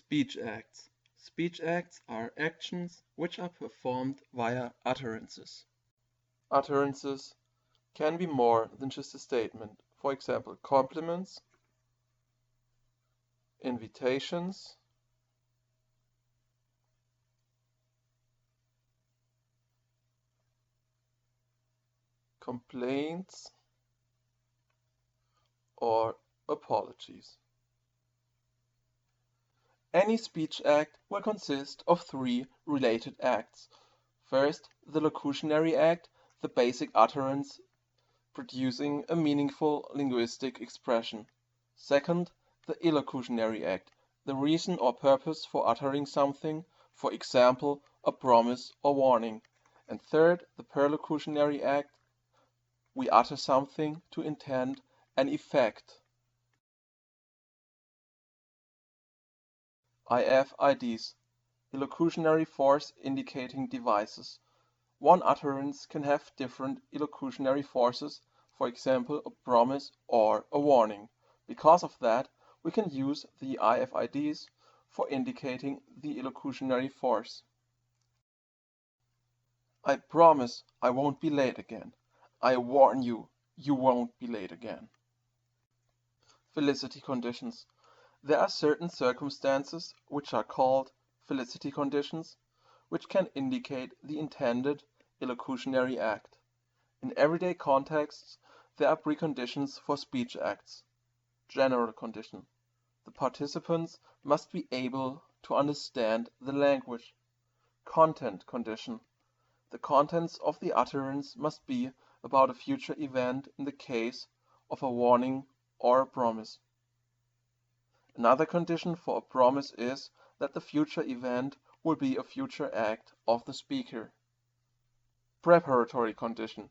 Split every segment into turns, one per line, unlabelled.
Speech acts. Speech acts are actions which are performed via utterances. Utterances can be more than just a statement. For example, compliments, invitations, complaints, or apologies. Any speech act will consist of three related acts. First, the locutionary act, the basic utterance producing a meaningful linguistic expression. Second, the illocutionary act, the reason or purpose for uttering something, for example, a promise or warning. And third, the perlocutionary act, we utter something to intend an effect. IFIDs, illocutionary force indicating devices. One utterance can have different illocutionary forces, for example, a promise or a warning. Because of that, we can use the IFIDs for indicating the illocutionary force. I promise I won't be late again. I warn you, you won't be late again. Felicity conditions. There are certain circumstances which are called felicity conditions, which can indicate the intended illocutionary act. In everyday contexts, there are preconditions for speech acts. General condition. The participants must be able to understand the language. Content condition. The contents of the utterance must be about a future event in the case of a warning or a promise. Another condition for a promise is that the future event will be a future act of the speaker. Preparatory condition.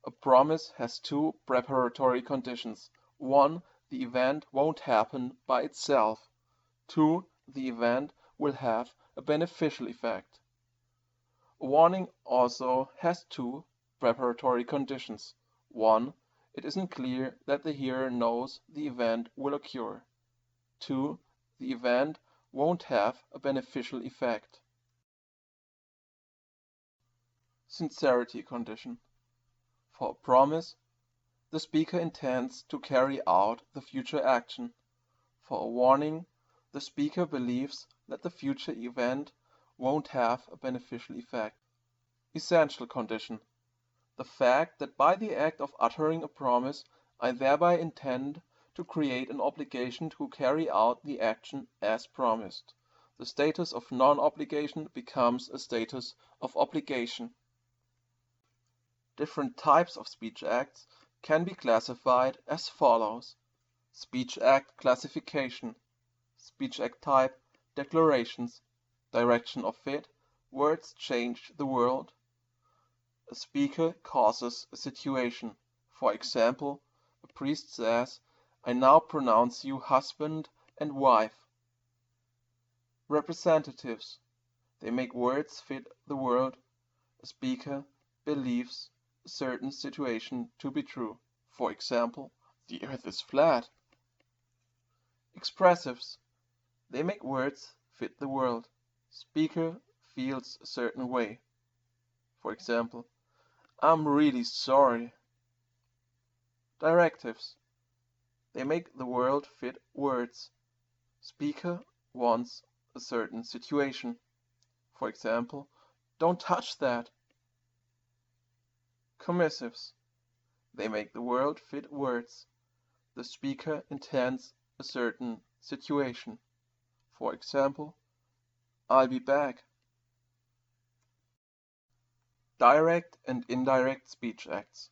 A promise has two preparatory conditions. 1. The event won't happen by itself. 2. The event will have a beneficial effect. A warning also has two preparatory conditions. 1. It isn't clear that the hearer knows the event will occur. 2. The event won't have a beneficial effect. Sincerity condition. For a promise, the speaker intends to carry out the future action. For a warning, the speaker believes that the future event won't have a beneficial effect. Essential condition. The fact that by the act of uttering a promise, I thereby intend to create an obligation to carry out the action as promised. The status of non-obligation becomes a status of obligation. Different types of speech acts can be classified as follows. Speech act classification. Speech act type, declarations, direction of fit, words change the world. A speaker causes a situation. For example, a priest says, I now pronounce you husband and wife. Representatives. They make words fit the world. A speaker believes a certain situation to be true. For example, the earth is flat. Expressives. They make words fit the world. Speaker feels a certain way. For example, I'm really sorry. Directives. They make the world fit words. Speaker wants a certain situation. For example, don't touch that. Commissives. They make the world fit words. The speaker intends a certain situation. For example, I'll be back. Direct and indirect speech acts.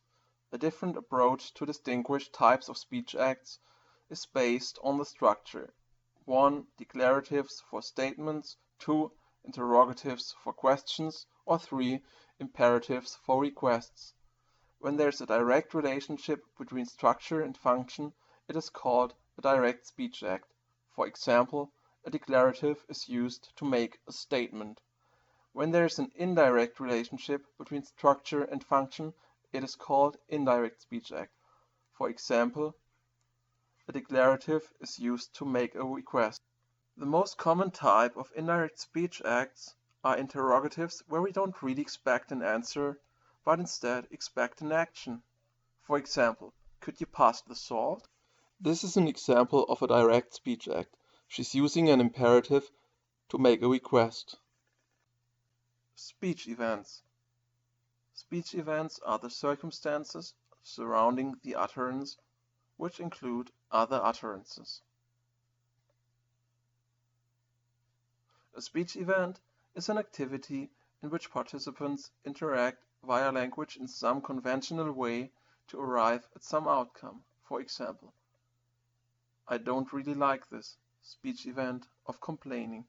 A different approach to distinguish types of speech acts is based on the structure. 1. Declaratives for statements, 2. Interrogatives for questions, or 3. Imperatives for requests. When there is a direct relationship between structure and function, it is called a direct speech act. For example, a declarative is used to make a statement. When there is an indirect relationship between structure and function, it is called indirect speech act. For example, a declarative is used to make a request. The most common type of indirect speech acts are interrogatives where we don't really expect an answer, but instead expect an action. For example, could you pass the salt? This is an example of a direct speech act. She's using an imperative to make a request. Speech events. Speech events are the circumstances surrounding the utterance, which include other utterances. A speech event is an activity in which participants interact via language in some conventional way to arrive at some outcome. For example, I don't really like this speech event of complaining.